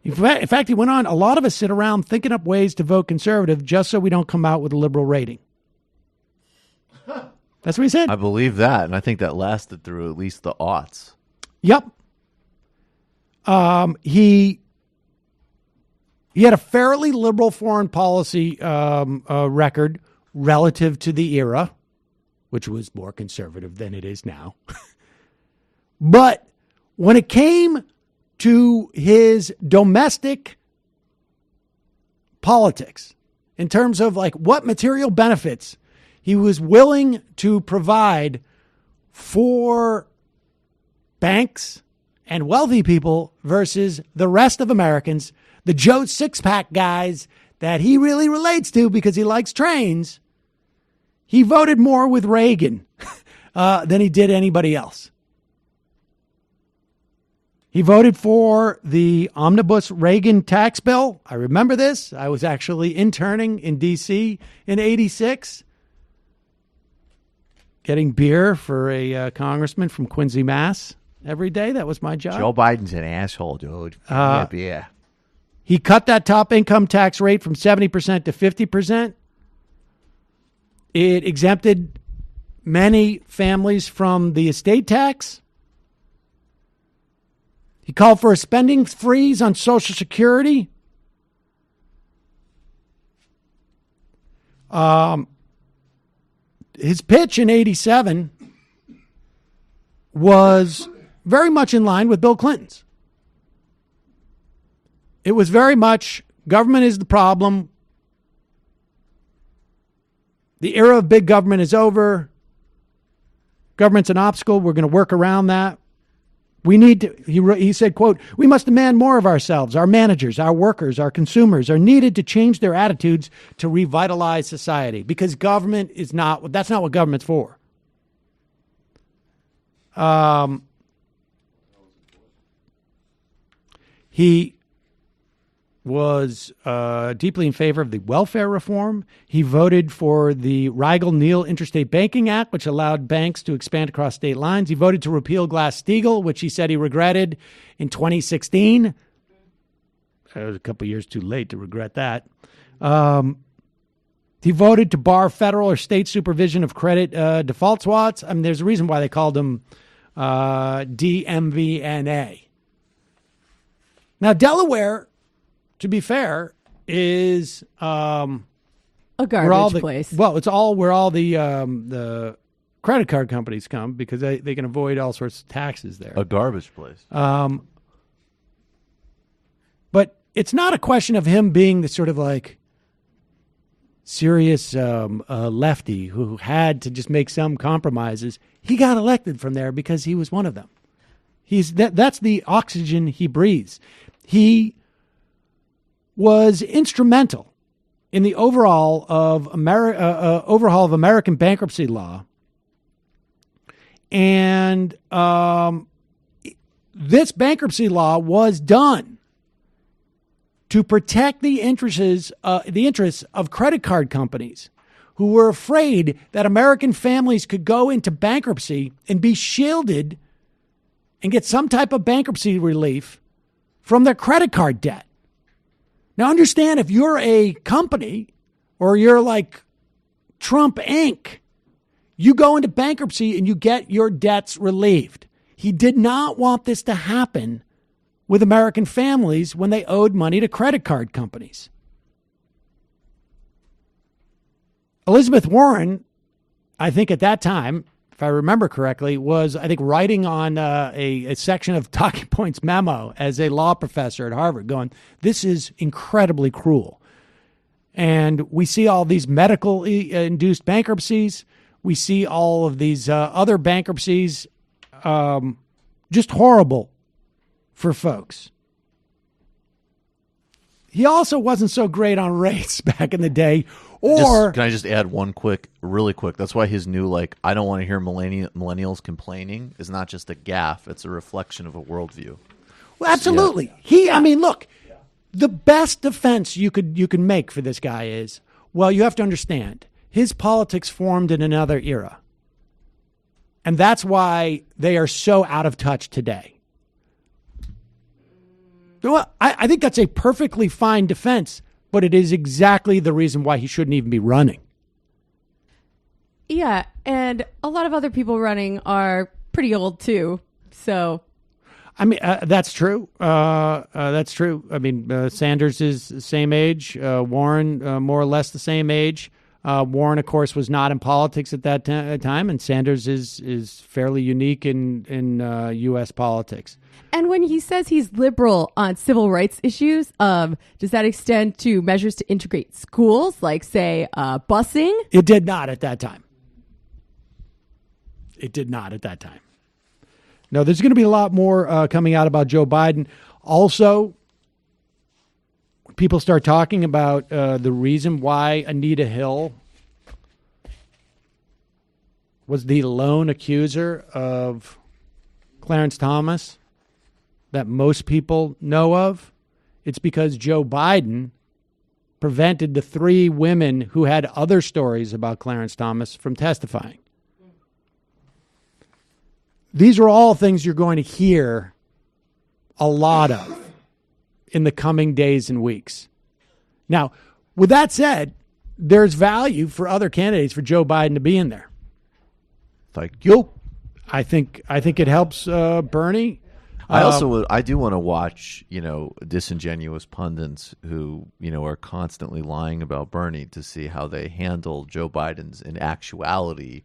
In fact, he went on, a lot of us sit around thinking up ways to vote conservative just so we don't come out with a liberal rating. That's what he said. I believe that, and I think that lasted through at least the aughts. Yep. He had a fairly liberal foreign policy record relative to the era, which was more conservative than it is now. But when it came to his domestic politics, in terms of like what material benefits he was willing to provide for banks and wealthy people versus the rest of Americans, the Joe Six-Pack guys that he really relates to because he likes trains, he voted more with Reagan than he did anybody else. He voted for the omnibus Reagan tax bill. I remember this. I was actually interning in D.C. in 86, getting beer for a congressman from Quincy, Mass. every day. That was my job. Joe Biden's an asshole, dude. Yeah. He cut that top income tax rate from 70% to 50%. It exempted many families from the estate tax. He called for a spending freeze on Social Security. His pitch in 87 was very much in line with Bill Clinton's. It was very much government is the problem. The era of big government is over. Government's an obstacle. We're going to work around that. We need to, he said, quote, we must demand more of ourselves. Our managers, our workers, our consumers are needed to change their attitudes to revitalize society because government is not, that's not what government's for. He was deeply in favor of the welfare reform. He voted for the Rigel-Neal Interstate Banking Act, which allowed banks to expand across state lines. He voted to repeal Glass-Steagall, which he said he regretted in 2016. It was a couple years too late to regret that. He voted to bar federal or state supervision of credit default swaps. I mean, there's a reason why they called him DMVNA. Now, Delaware, to be fair, is a garbage place. Well, it's all where all the credit card companies come because they can avoid all sorts of taxes there. A garbage place. But it's not a question of him being the sort of like lefty who had to just make some compromises. He got elected from there because he was one of them. That's the oxygen he breathes. He was instrumental in the overhaul of American bankruptcy law. And this bankruptcy law was done to protect the interests of credit card companies who were afraid that American families could go into bankruptcy and be shielded and get some type of bankruptcy relief from their credit card debt. Now, understand, if you're a company or you're like Trump Inc., you go into bankruptcy and you get your debts relieved. He did not want this to happen with American families when they owed money to credit card companies. Elizabeth Warren, I think at that time, if I remember correctly, was, I think, writing on a section of Talking Points memo as a law professor at Harvard going, this is incredibly cruel. And we see all these medical-induced bankruptcies. We see all of these other bankruptcies, just horrible for folks. He also wasn't so great on race back in the day. Can I just add one really quick? That's why his new, I don't want to hear millennials complaining is not just a gaffe. It's a reflection of a worldview. Well, absolutely. Yeah. Look, the best defense you can make for this guy is, well, you have to understand, his politics formed in another era. And that's why they are so out of touch today. Well, I think that's a perfectly fine defense. But it is exactly the reason why he shouldn't even be running. Yeah, and a lot of other people running are pretty old too. So, that's true. That's true. Sanders is the same age. Warren, more or less the same age. Warren, of course, was not in politics at that time, and Sanders is fairly unique in U.S. politics. And when he says he's liberal on civil rights issues, does that extend to measures to integrate schools, like, say, busing? It did not at that time. No, there's going to be a lot more coming out about Joe Biden. Also, people start talking about the reason why Anita Hill was the lone accuser of Clarence Thomas that most people know of. It's because Joe Biden prevented the 3 women who had other stories about Clarence Thomas from testifying. These are all things you're going to hear a lot of in the coming days and weeks. Now, with that said, there's value for other candidates for Joe Biden to be in there. Thank you. I think it helps Bernie. I do want to watch, disingenuous pundits who, are constantly lying about Bernie to see how they handle Joe Biden's, in actuality,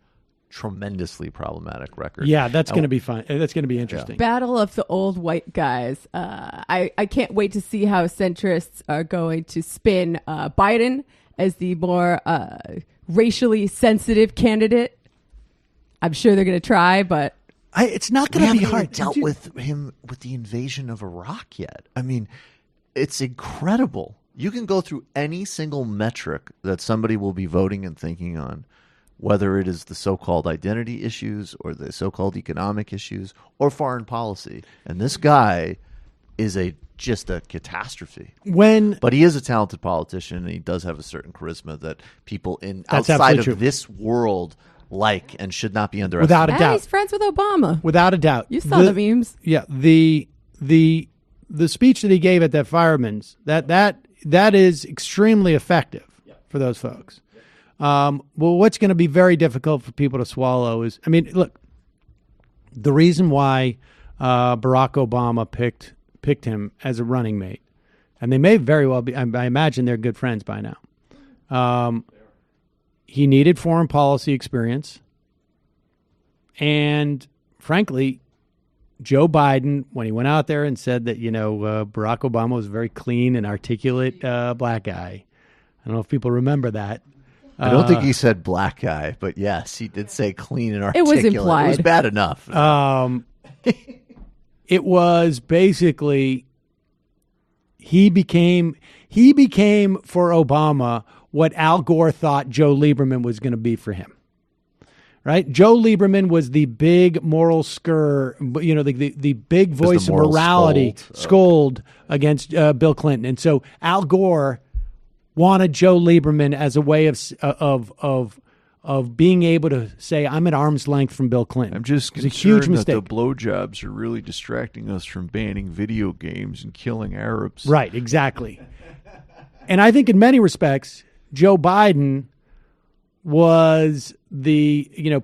tremendously problematic record. Yeah, that's going to be fun. That's going to be interesting. Battle of the old white guys. I can't wait to see how centrists are going to spin Biden as the more racially sensitive candidate. I'm sure they're going to try, but it's not going to be hard. Dealt with him with the invasion of Iraq yet. It's incredible. You can go through any single metric that somebody will be voting and thinking on, whether it is the so-called identity issues or the so-called economic issues or foreign policy. And this guy is just a catastrophe. But he is a talented politician, and he does have a certain charisma that people outside of this world like and should not be underestimated. Without a doubt. He's friends with Obama. Without a doubt. You saw the memes. Yeah. The speech that he gave at that fireman's, that is extremely effective for those folks. Well, what's going to be very difficult for people to swallow is, look, the reason why Barack Obama picked him as a running mate, and they may very well be, I imagine they're good friends by now. He needed foreign policy experience. And frankly, Joe Biden, when he went out there and said that, Barack Obama was a very clean and articulate black guy. I don't know if people remember that. I don't think he said black guy, but yes, he did say clean and It articulate. was implied. It was bad enough. It was basically he became for Obama what Al Gore thought Joe Lieberman was going to be for him. Right? Joe Lieberman was the big moral the big voice of morality scold against Bill Clinton. And so Al Gore wanted Joe Lieberman as a way of being able to say, I'm at arm's length from Bill Clinton. I'm just It's a concerned huge mistake. that the blowjobs are really distracting us from banning video games and killing Arabs. Right, exactly. And I think in many respects, Joe Biden was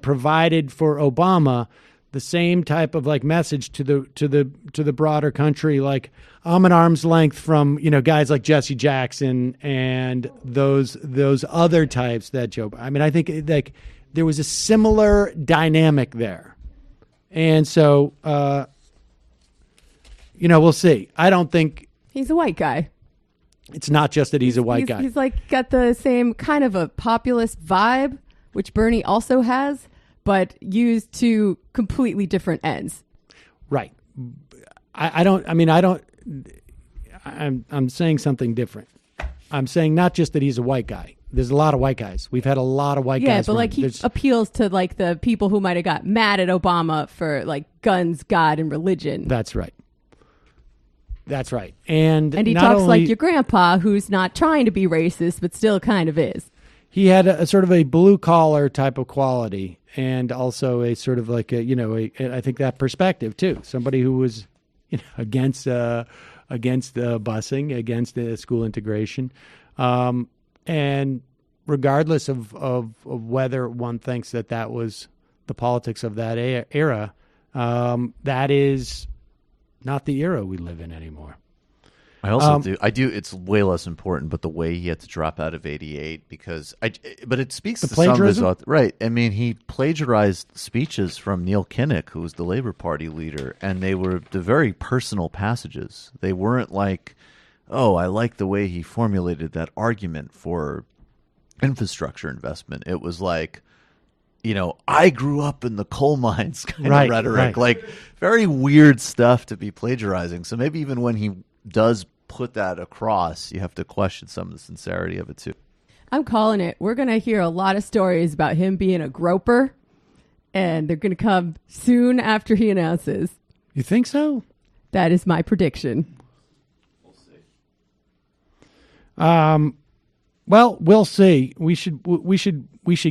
provided for Obama the same type of like message to the broader country, like I'm an arm's length from guys like Jesse Jackson and those other types that Joe. I mean, I think like there was a similar dynamic there, and so we'll see. I don't think he's a white guy. It's not just that he's a white guy. He's like got the same kind of a populist vibe, which Bernie also has, but used to completely different ends. Right. I'm saying something different. I'm saying not just that he's a white guy. There's a lot of white guys. We've had a lot of white guys. Yeah, but like he appeals to like the people who might have got mad at Obama for like guns, God, and religion. That's right. That's right. And he talks like your grandpa, who's not trying to be racist, but still kind of is. He had a sort of a blue collar type of quality, and also a sort of like I think that perspective too. Somebody who was against the busing, against the school integration, and regardless of whether one thinks that was the politics of that era, that is not the era we live in anymore. I also do. It's way less important, but the way he had to drop out of '88 but it speaks to some of his right. I mean, he plagiarized speeches from Neil Kinnock, who was the Labor Party leader, and they were the very personal passages. They weren't like, oh, I like the way he formulated that argument for infrastructure investment. It was like, I grew up in the coal mines kind of rhetoric, like very weird stuff to be plagiarizing. So maybe even when he does put that across, you have to question some of the sincerity of it too. I'm calling it. We're going to hear a lot of stories about him being a groper, and they're going to come soon after he announces. You think so? That is my prediction. We'll see. Well, we'll see. We should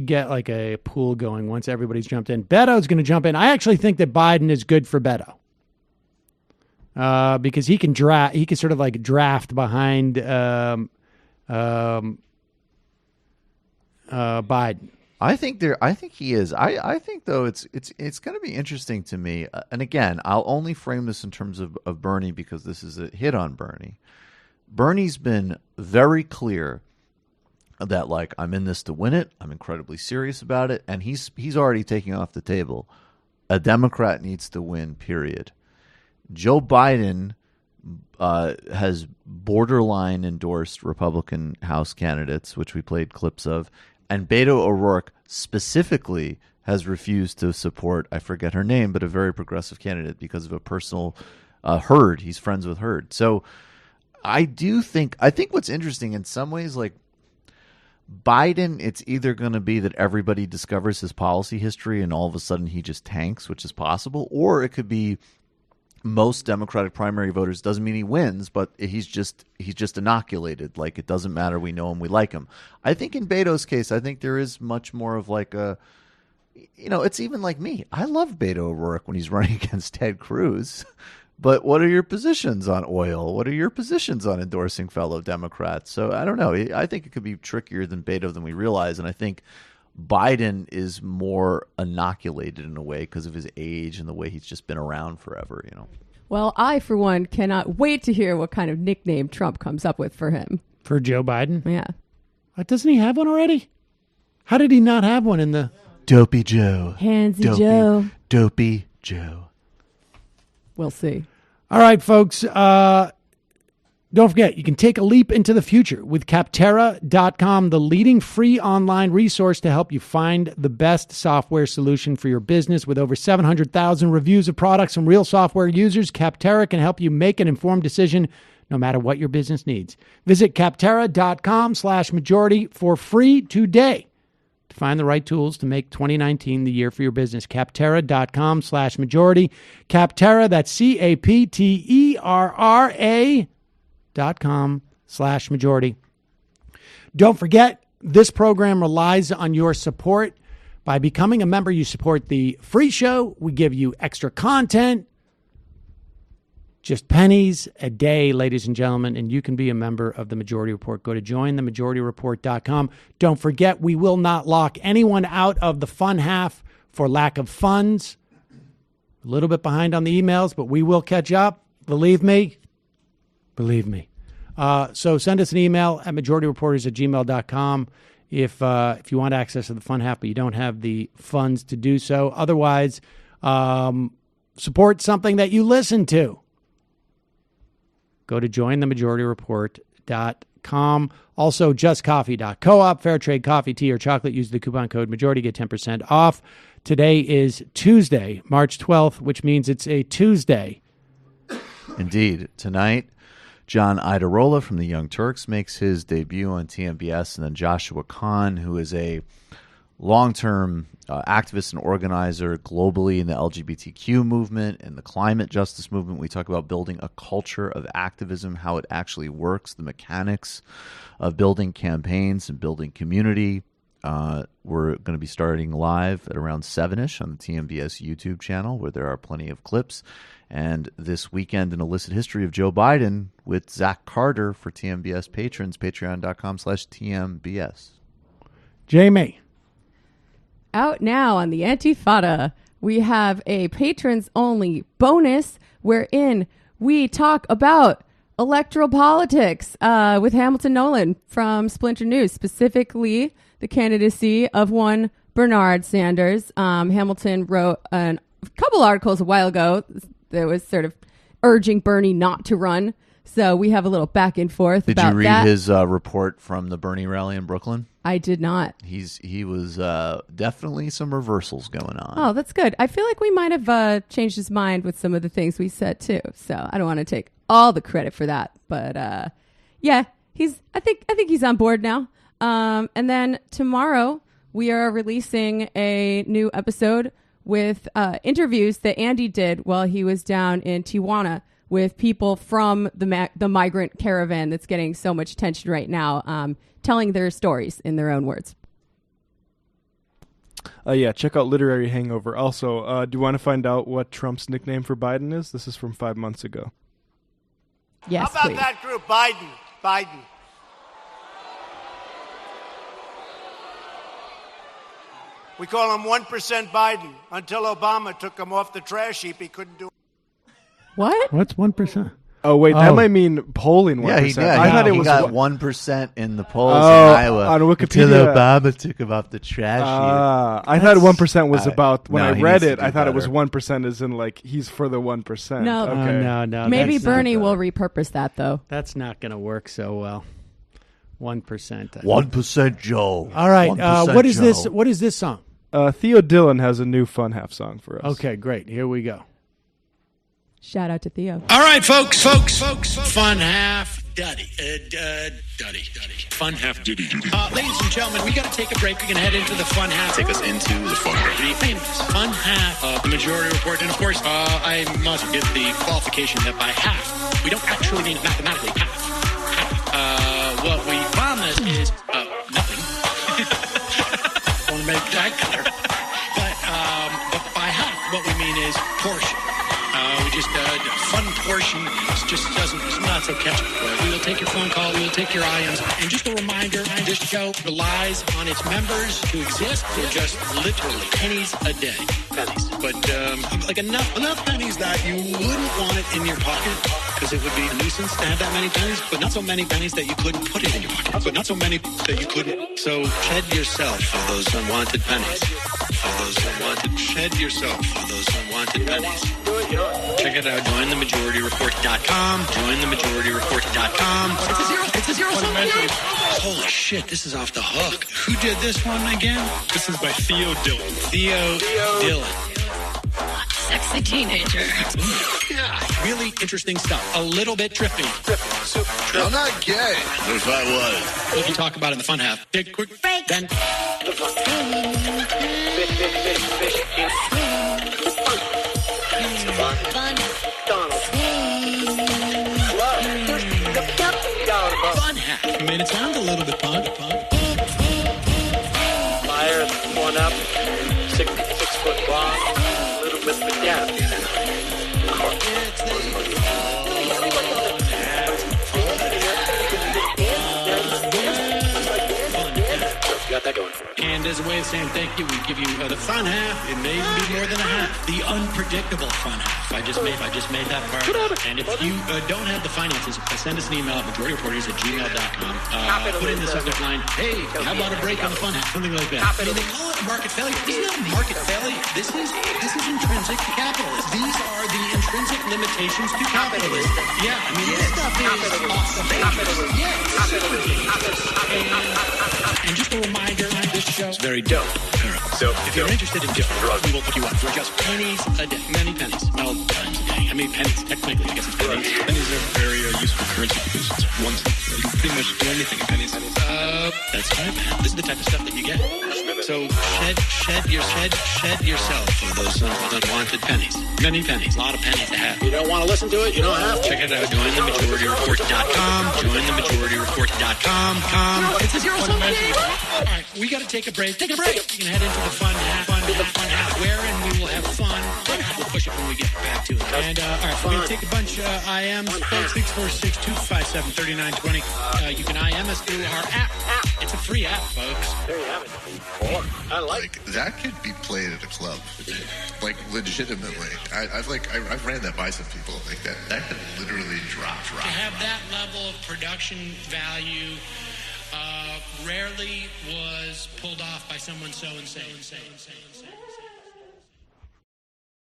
get like a pool going once everybody's jumped in. Beto's going to jump in. I actually think that Biden is good for Beto. Because he can sort of like draft behind Biden. I think he is. I think though it's going to be interesting to me. And again, I'll only frame this in terms of Bernie because this is a hit on Bernie. Bernie's been very clear that like I'm in this to win it. I'm incredibly serious about it, and he's already taking off the table. A Democrat needs to win. Period. Joe Biden has borderline endorsed Republican House candidates, which we played clips of, and Beto O'Rourke specifically has refused to support, I forget her name, but a very progressive candidate because of a personal Hurd. He's friends with Hurd. So I think what's interesting in some ways, like Biden, it's either going to be that everybody discovers his policy history and all of a sudden he just tanks, which is possible, or it could be most Democratic primary voters. Doesn't mean he wins, but he's just inoculated. Like, it doesn't matter. We know him. We like him. I think in Beto's case, I think there is much more of like a, it's even like me. I love Beto O'Rourke when he's running against Ted Cruz. But what are your positions on oil? What are your positions on endorsing fellow Democrats? So I don't know. I think it could be trickier than Beto than we realize. And I think Biden is more inoculated in a way because of his age and the way he's just been around forever, Well, I, for one, cannot wait to hear what kind of nickname Trump comes up with for him. For Joe Biden? Yeah. Doesn't he have one already? How did he not have one in the... Dopey Joe. Handsy Joe. Dopey Joe. We'll see. All right, folks. This Don't forget, you can take a leap into the future with Capterra.com, the leading free online resource to help you find the best software solution for your business. With over 700,000 reviews of products from real software users, Capterra can help you make an informed decision no matter what your business needs. Visit Capterra.com/majority for free today to find the right tools to make 2019 the year for your business. Capterra.com/majority. Capterra, that's Capterra.com/majority. Don't forget, this program relies on your support. By becoming a member, you support the free show. We give you extra content. Just pennies a day, ladies and gentlemen, and you can be a member of the Majority Report. Go to jointhemajorityreport.com. Don't forget, we will not lock anyone out of the fun half for lack of funds. A little bit behind on the emails, but we will catch up. Believe me. Believe me. So send us an email at majorityreporters@gmail.com if you want access to the fun half, but you don't have the funds to do so. Otherwise, support something that you listen to. Go to jointhemajorityreport.com. Also, justcoffee.coop, fair trade coffee, tea, or chocolate. Use the coupon code majority, get 10% off. Today is Tuesday, March 12th, which means it's a Tuesday. Indeed. Tonight, John Idarola from the Young Turks makes his debut on TMBS, and then Joshua Kahn, who is a long-term activist and organizer globally in the LGBTQ movement and the climate justice movement. We talk about building a culture of activism, how it actually works, the mechanics of building campaigns and building community. We're going to be starting live at around 7-ish on the TMBS YouTube channel, where there are plenty of clips. And this weekend, an illicit history of Joe Biden with Zach Carter for TMBS patrons, patreon.com/TMBS. Jamie. Out now on the Antifada, we have a patrons-only bonus wherein we talk about electoral politics with Hamilton Nolan from Splinter News, specifically the candidacy of one Bernard Sanders. Hamilton wrote a couple articles a while ago that was sort of urging Bernie not to run. So we have a little back and forth about that. Did you read his report from the Bernie rally in Brooklyn? I did not. He was definitely some reversals going on. Oh, that's good. I feel like we might have changed his mind with some of the things we said too. So I don't want to take all the credit for that, but yeah, I think he's on board now. And then tomorrow we are releasing a new episode with interviews that Andy did while he was down in Tijuana with people from the migrant caravan that's getting so much attention right now, telling their stories in their own words. Yeah, check out Literary Hangover. Also, do you want to find out what Trump's nickname for Biden is? This is from 5 months ago. Yes, How about please. that group, Biden? We call him 1% Biden. Until Obama took him off the trash heap, he couldn't do it. What? What's 1%? Oh, wait, that might mean polling 1%. Yeah, he did. I thought it was got 1% in the polls in Oh, Iowa. on Wikipedia. Until Obama took him off the trash heap. I thought 1% was about, when no, I he read needs to it, do I thought it was better. 1% as in like he's for the 1%. No. Okay. No. Maybe that's Bernie not, will repurpose that, though. That's not going to work so well. 1%. 1% Joe. All right. 1% What is Joe. this? What is this song? Theo Dillon has a new fun half song for us. Okay, great. Here we go. Shout out to Theo. All right, folks. Fun half duddy. Fun half duddy. Ladies and gentlemen, we got to take a break. We're going to head into the fun half. Take us into the fun half. Fun half of the Majority Report. And of course, I must get the qualification that by half, we don't actually mean mathematically half. What we promise is nothing. I want to make that clear. But by half, what we mean is portion. We just fun portion. It's not so catchy. We will take your phone call. We will take your IMs. And just a reminder, this show relies on its members to exist for just literally pennies a day. Pennies. But like enough pennies that you wouldn't want it in your pocket because it would be a nuisance to have that many pennies, but not so many pennies that you couldn't put it in your pocket. But not so many that you couldn't. So shed yourself for those unwanted pennies. For those unwanted. Shed yourself for those unwanted. unwanted pennies. Check it out, jointhemajority.report.com, jointhemajority.report.com. It's a zero sum game. Holy shit, this is off the hook. Who did this one again? This is by Theo Dillon. Theo Dillon. Sexy teenager. Yeah, really interesting stuff. A little bit trippy. I'm not gay. If I was. What do you talk about in the fun half? Take a quick break. Then. Fun half. I mean, it sounds a little bit fun. Fire, one up, 6 foot long, a little bit of gap. Got that going. And as a way of saying thank you, we give you the fun half. It may be more than a half. The unpredictable fun half. I just made that part. And if you don't have the finances, send us an email at majorityreporters@gmail.com. Put in the subject line, hey, how about a break on the fun half? Something like that. I mean, they call it a market failure. This is not a market failure. This is intrinsic to capitalism. These are the intrinsic limitations to capitalism. Yeah, I mean, this stuff is awesome. And just a reminder, this show is very dope. So if you're interested in dope, we will put you up for just pennies a day. Many pennies. Well, times a day. I mean, pennies. Technically, I guess it's pennies. Pennies are very useful currency because it's one cent. You can pretty much do anything in pennies. That's right, man. This is the type of stuff that you get. So shed yourself for those unwanted pennies. Many pennies. A lot of pennies to have. You don't want to listen to it? You don't have to. Check it out. JoinTheMajorityReport.com. JoinTheMajorityReport.com. It's a zero sum game. All right, we got to take a break. Take a break. You can head into the fun half, wherein we will have fun. We'll push it when we get back to it. And all right, we're gonna take a bunch of IMs. 646-257-3920. You can IM us through our app. It's a free app, folks. There you have it. I like that could be played at a club, like legitimately. I've ran that by some people. Like that could literally drop. To have that level of production value rarely was pulled off by someone so insane.